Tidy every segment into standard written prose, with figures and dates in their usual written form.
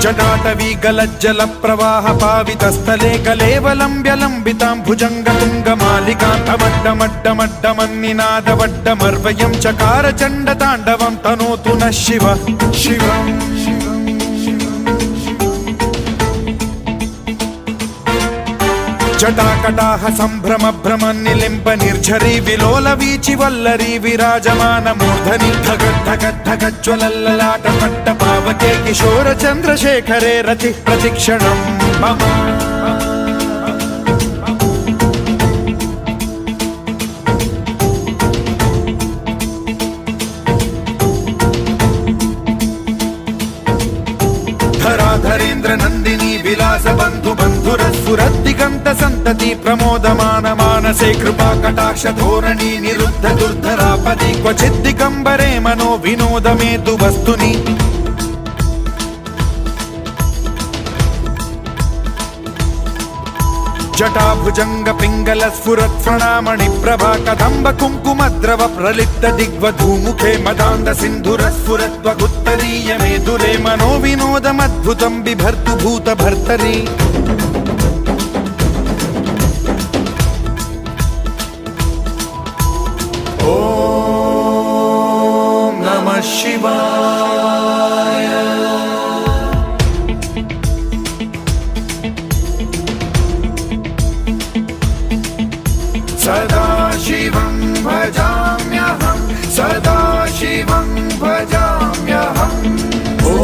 जटाटवी गलज्जल प्रवाह पावितस्थले कलेवलम्ब्यलम्बितां भुजङ्गतुङ्गमालिकान्तमड्डमड्डमड्डमन्निनादवड्डमर्वयं चकार चण्डताण्डवं तनोतु नः शिवः शिवम् जटाकटाह सम्भ्रम भ्रमन्निलिम्ब निर्झरी विलोल वीचि वल्लरी विराजमान मूर्धनि धगद्धगद्धगज्ज्वलल्ललाट पट्ट पावके किशोर चन्द्रशेखरे रति प्रतिक्षणं मम धराधरेन्द्र नन्दिनी विलास बन्धु बन्धुरस्फुरद्दिगन्त सन्तति प्रमोदमान मानसे कृपा कटाक्ष धोरणी निरुद्ध दुर्धरापदि क्वचिद्दिगम्बरे मनो विनोदमेतु वस्तुनि जटाभुजंग पिंगल स्फुरत् प्रणामणि प्रभा कदम्ब कुङ्कुमद्रव प्रलिप्त दिग्वधूमुखे मदान्ध सिन्धुर स्फुरत्वगुत्तरीय मेदुरे मनो विनोदमद्भुतं बिभर्तु भूत भर्तरि ॐ नमः शिवाय सदा शिवं भजाम्यहं सदा शिवं भजाम्यहम् ॐ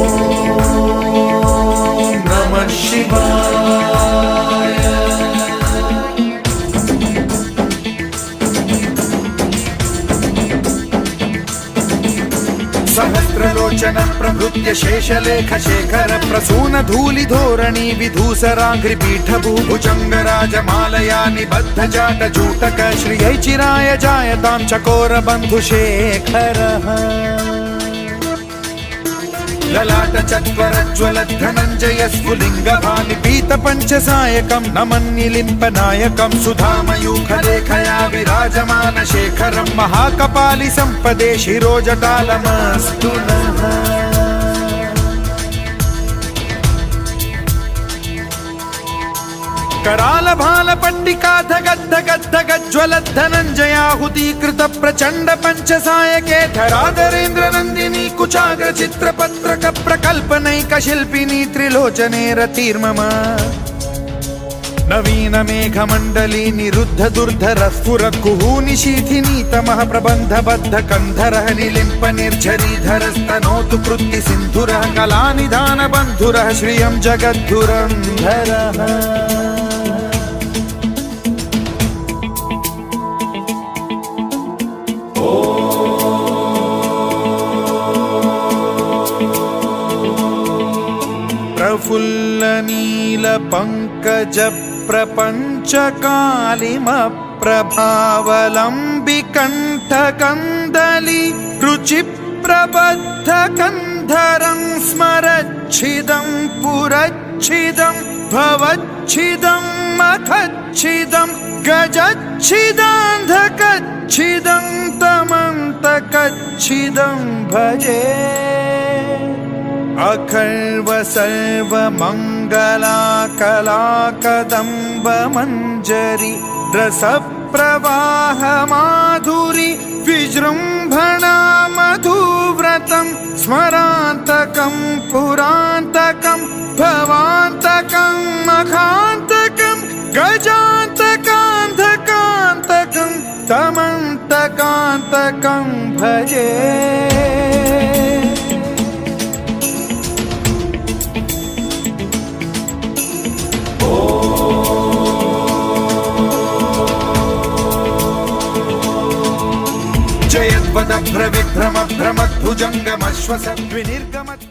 नमः शिवाय सहस्रलोचन प्रभृत्य शेषलेख शेखर प्रसून धूलि धोरणी विधूसराघ्रि पीठभूभुजंग राजमालया निबद्ध जाट जूटक श्रियै चिराय जायतां चकोर बन्धुशेखरः ललाट चत्वरज्वल धनञ्जय स्फुलिंग भानि पीत पंचसायकं नमन्निलिम्प नायकं सुधामयूखलेखया विराजमान शेखरं महाकपालि संपदे शिरोजटालमस्तु नः कराल भाल पट्टिका धगद्धगद्धगज्ज्वलद्धनञ्जयाहुतीकृत प्रचण्ड पंचसायके धराधरेन्द्र नन्दिनी कुचाग्र चित्रपत्रक प्रकल्पनैक शिल्पिनी त्रिलोचने रतिर्मम नवीन मेघमण्डली निरुद्ध दुर्धर स्फुर कुहूनि शीथिनी तमः प्रबन्ध बद्ध कन्धरः निलिम्प निर्झरीधर स्तनोतु कृत्ति सिन्धुरः कलानिधान बन्धुरः श्रियं जगद्धुरन्धरः प्रफुल्ल नील पंकज प्रपंच कालिम प्रभावलंबि कंठ कंदली रुचि प्रबद्ध कंधरं स्मरच्छिदं पुरच्छिदं भवच्छिदं मखच्छिदं गजच्छिदान्धकच्छिदं तमन्तकच्छिदं भजे अखर्व सर्व मंगला कला कदम्ब मंजरी रस प्रवाह माधुरी विजृंभणा मधुव्रतं स्मरान्तकं पुरान्तकं भवान्तकं मखान्तकं गजान्तकान्धकान्तकं तमन्तकान्तकं भजे जयद्वद भ्रविभ्रम भ्रमद्भुजङ्गमश्वसद्विनिर्गमत्